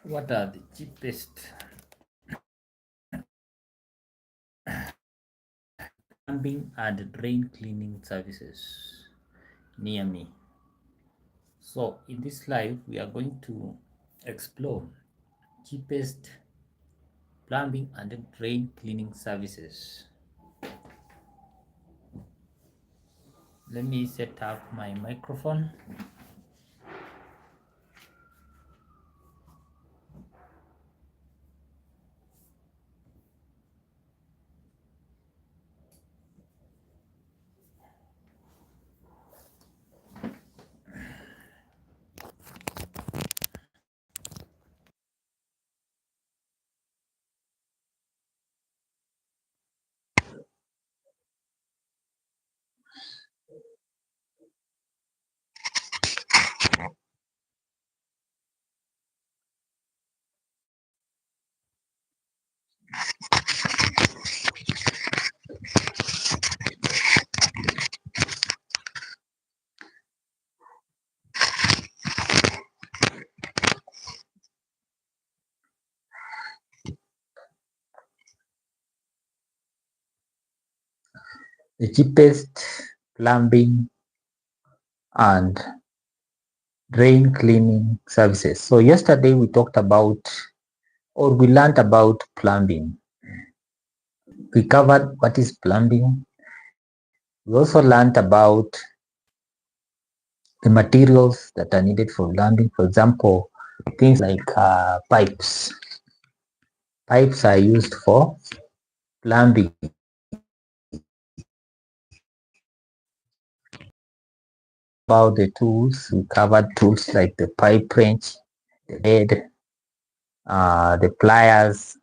What are the cheapest plumbing and drain cleaning services near me? So in this live, we are going to explore cheapest plumbing and drain cleaning services. Let me set up my microphone. The cheapest plumbing and drain cleaning services. So yesterday we talked about, or we learned about plumbing. We covered what is plumbing. We also learned about the materials that are needed for plumbing. For example, things like pipes. Pipes are used for plumbing. About the tools, we covered tools like the pipe wrench, the head, the pliers,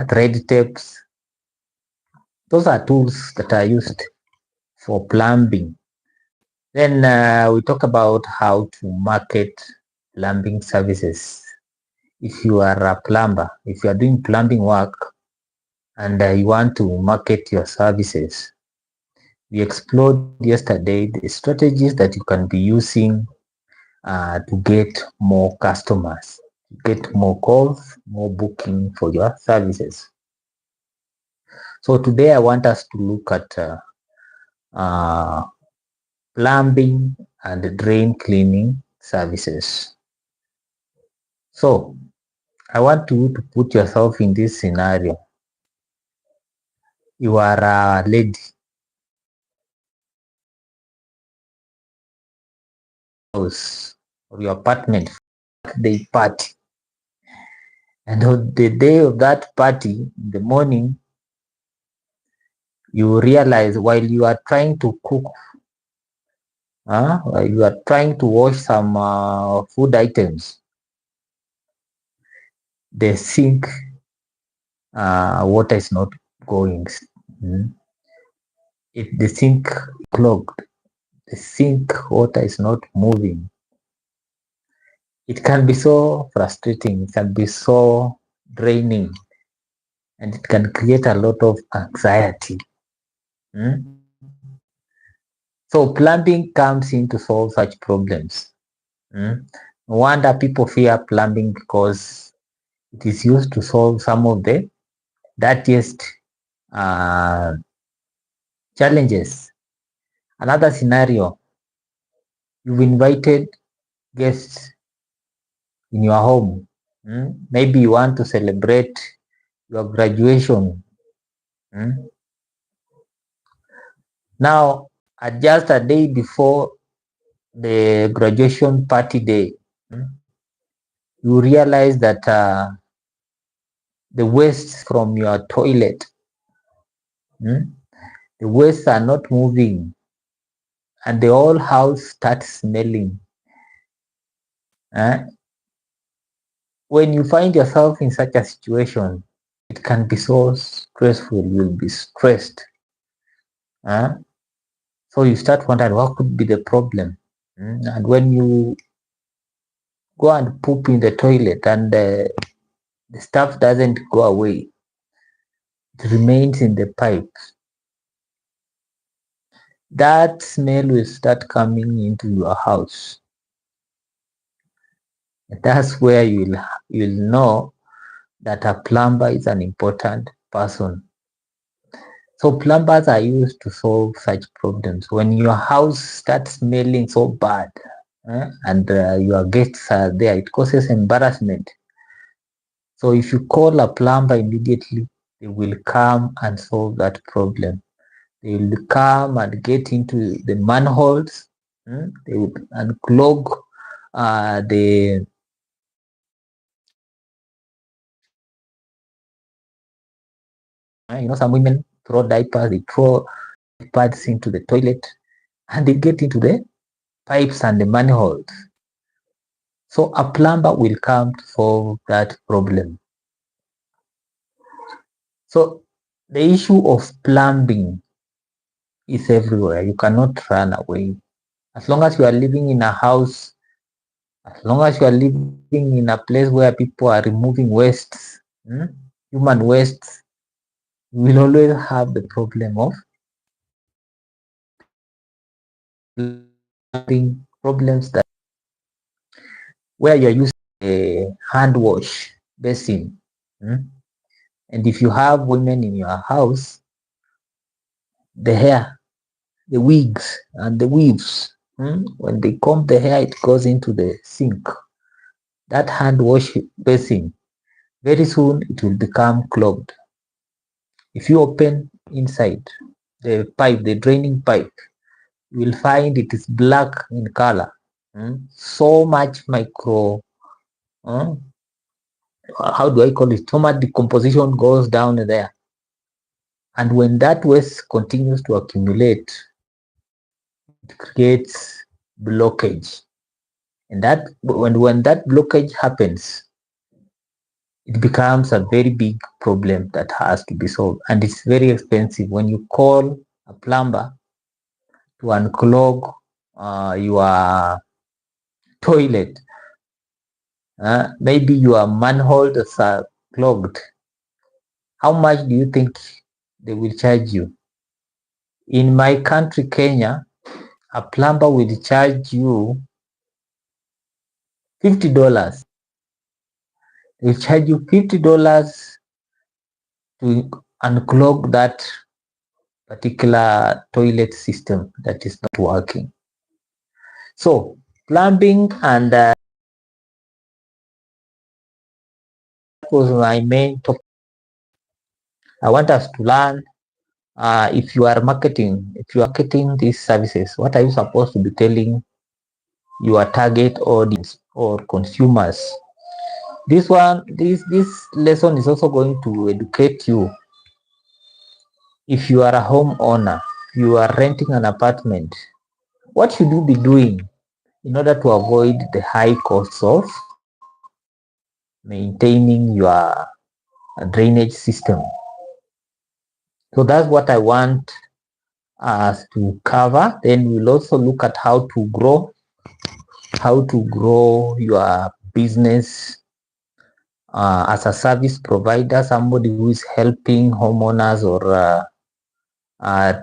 thread tapes. Those are tools that are used for plumbing. Then we talk about how to market plumbing services. If you are a plumber, if you are doing plumbing work and you want to market your services, we explored yesterday the strategies that you can be using to get more customers, get more calls, more booking for your services. So today I want us to look at uh, plumbing and drain cleaning services. So I want you to put yourself in this scenario. You are a lady house or your apartment birthday party, and on the day of that party, in the morning, you realize while you are trying to cook, while you are trying to wash some food items, the sink water is not going. If the sink clogged, the sink water is not moving. It can be so frustrating, it can be so draining, and it can create a lot of anxiety. So plumbing comes in to solve such problems. No wonder people fear plumbing, because it is used to solve some of the dirtiest challenges. Another scenario, you've invited guests in your home. Maybe you want to celebrate your graduation. Now, just a day before the graduation party day, you realize that the waste from your toilet, the wastes are not moving, and the whole house starts smelling. When you find yourself in such a situation, it can be so stressful. You'll be stressed. So you start wondering what could be the problem. And when you go and poop in the toilet and the stuff doesn't go away, it remains in the pipes, that smell will start coming into your house. That's where you'll know that a plumber is an important person. So plumbers are used to solve such problems. When your house starts smelling so bad, and your guests are there, it causes embarrassment. So if you call a plumber immediately, they will come and solve that problem. They will come and get into the manholes. They will unclog the some women throw diapers, they throw pads into the toilet, and they get into the pipes and the manholes. So a plumber will come to solve that problem. So the issue of plumbing is everywhere. You cannot run away. As long as you are living in a house, as long as you are living in a place where people are removing wastes, human wastes, you will always have the problem of problems that where you're using a hand wash basin. And if you have women in your house, the hair, the wigs and the weaves, when they comb the hair, it goes into the sink. That hand wash basin, very soon it will become clogged. If you open inside the pipe, the draining pipe, you will find it is black in color. So much how do I call it? So much decomposition goes down there. And when that waste continues to accumulate, it creates blockage. And that when that blockage happens, it becomes a very big problem that has to be solved. And it's very expensive. When you call a plumber to unclog your toilet, maybe your manhole is clogged. How much do you think they will charge you? In my country, Kenya, a plumber will charge you $50. They will charge you $50 to unclog that particular toilet system that is not working. So plumbing, and that was my main topic. I want us to learn if you are marketing these services, what are you supposed to be telling your target audience or consumers? This lesson is also going to educate you. If you are a homeowner, you are renting an apartment, what should you be doing in order to avoid the high costs of maintaining your drainage system? So that's what I want us to cover. Then we'll also look at how to grow your business as a service provider, somebody who is helping homeowners or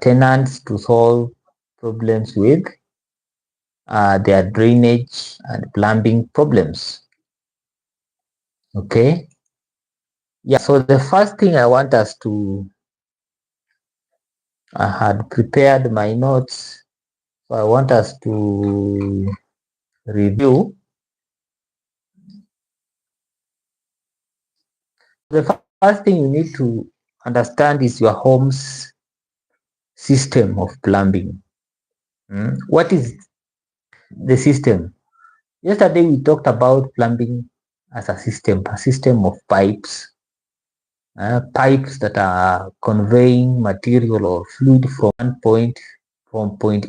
tenants to solve problems with their drainage and plumbing problems. Okay. Yeah, so the first thing I want us to, I had prepared my notes, so I want us to review. The first thing you need to understand is your home's system of plumbing. What is the system? Yesterday we talked about plumbing as a system of pipes, pipes that are conveying material or fluid from point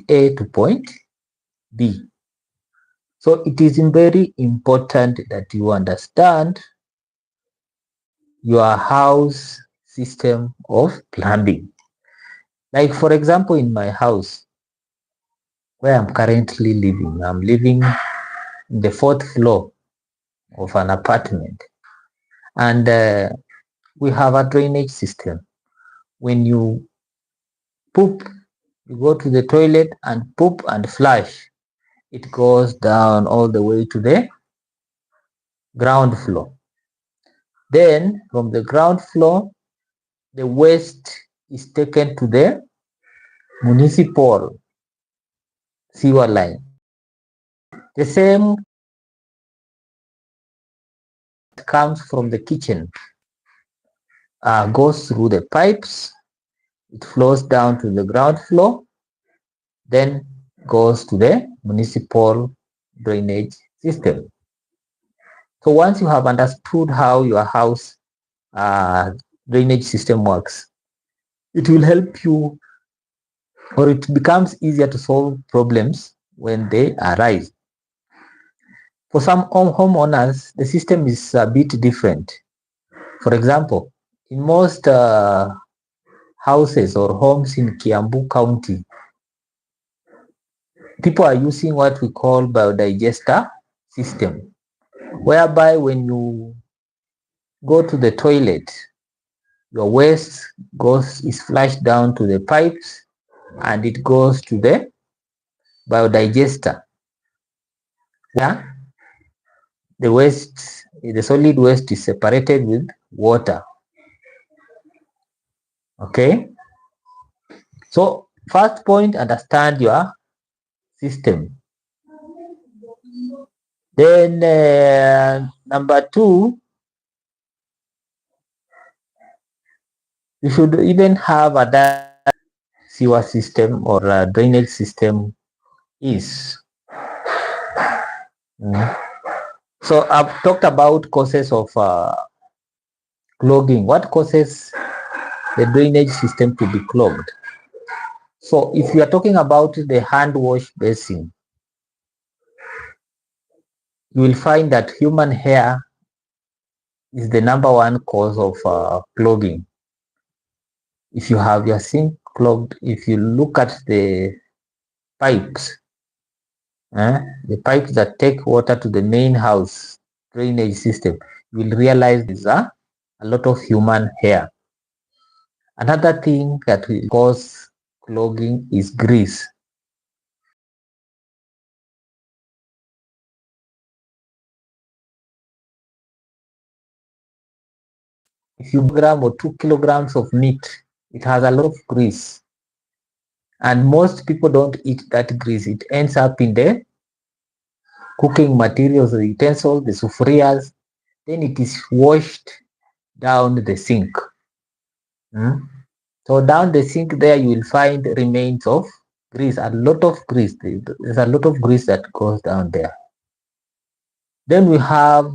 A to point B. So it is very important that you understand your house system of plumbing. Like for example, in my house where I'm currently living, I'm living in the 4th floor of an apartment, and we have a drainage system. When you poop, you go to the toilet and poop and flush, it goes down all the way to the ground floor. Then from the ground floor, the waste is taken to the municipal sewer line. The same comes from the kitchen, goes through the pipes, it flows down to the ground floor, then goes to the municipal drainage system. So once you have understood how your house drainage system works, it will help you, or it becomes easier to solve problems when they arise. For some homeowners, the system is a bit different. For example, in most houses or homes in Kiambu County, people are using what we call biodigester system, whereby when you go to the toilet, your waste is flushed down to the pipes and it goes to the biodigester. Yeah, the solid waste is separated with water. Okay, so first point, understand your system. Then number two, you should even have a sewer system or a drainage system is. So I've talked about causes of clogging. What causes the drainage system to be clogged? So if you are talking about the hand wash basin, you will find that human hair is the number one cause of clogging. If you have your sink clogged, if you look at the pipes, the pipes that take water to the main house drainage system, you will realize there's a lot of human hair. Another thing that will cause clogging is grease. If you gram or 2 kilograms of meat, it has a lot of grease. And most people don't eat that grease. It ends up in the cooking materials, the utensils, the sufurias. Then it is washed down the sink. So down the sink there, you will find remains of grease, a lot of grease. There's a lot of grease that goes down there. Then we have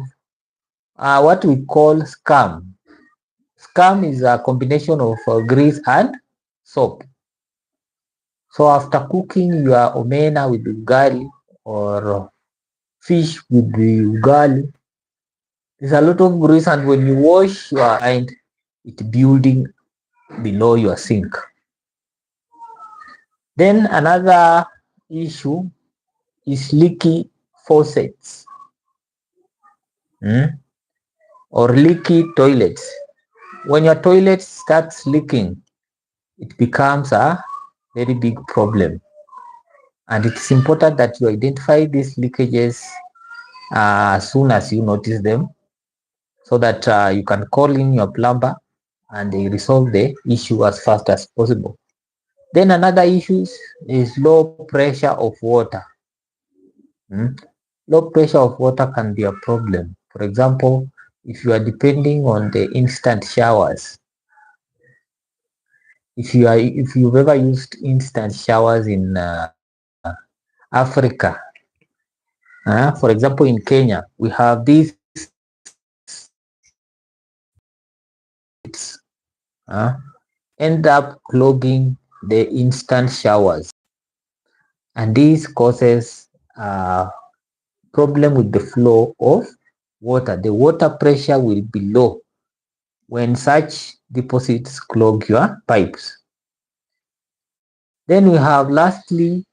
what we call scum. Scum is a combination of grease and soap. So after cooking your omena with ugali or fish with the ugali, there's a lot of grease, and when you wash, you find it building below your sink. Then another issue is leaky faucets or leaky toilets. When your toilet starts leaking, it becomes a very big problem. And it's important that you identify these leakages as soon as you notice them, so that you can call in your plumber and they resolve the issue as fast as possible. Then another issue is low pressure of water. Low pressure of water can be a problem. For example, if you are depending on the instant showers, if you've ever used instant showers in Africa, for example, in Kenya, we have these end up clogging the instant showers, and this causes a problem with the flow of water. The water pressure will be low when such deposits clog your pipes. Then we have lastly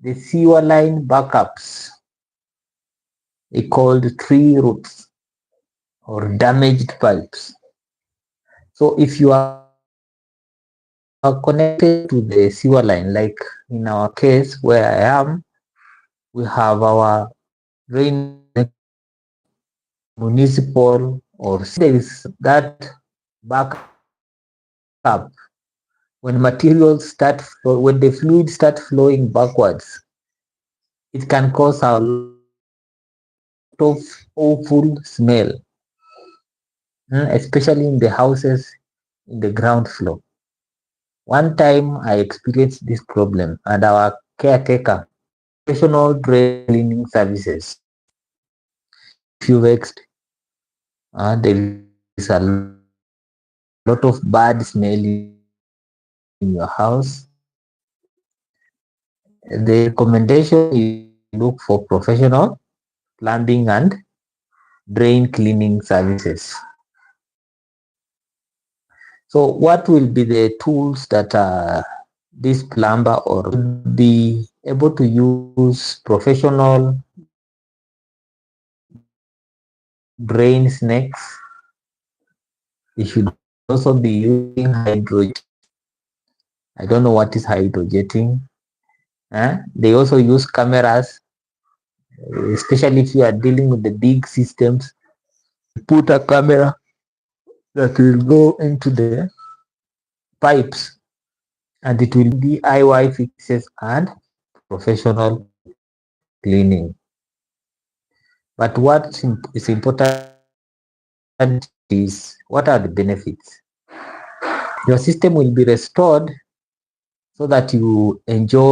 the sewer line backups. They called tree roots or damaged pipes. So if you are connected to the sewer line, like in our case where I am, we have our drain municipal, or there is that backup. When materials when the fluid start flowing backwards, it can cause a lot of awful smell, especially in the houses in the ground floor. One time I experienced this problem and our caretaker professional drain cleaning services. If you vexed, there is a lot of bad smell in your house. The recommendation is to look for professional plumbing and drain cleaning services. So what will be the tools that this plumber or be able to use professional drain snakes? You should also be using hydrojet. I don't know what is hydrojetting. They also use cameras, especially if you are dealing with the big systems. Put a camera that will go into the pipes and it will DIY fixes and professional cleaning. But what is important is what are the benefits? Your system will be restored so that you enjoy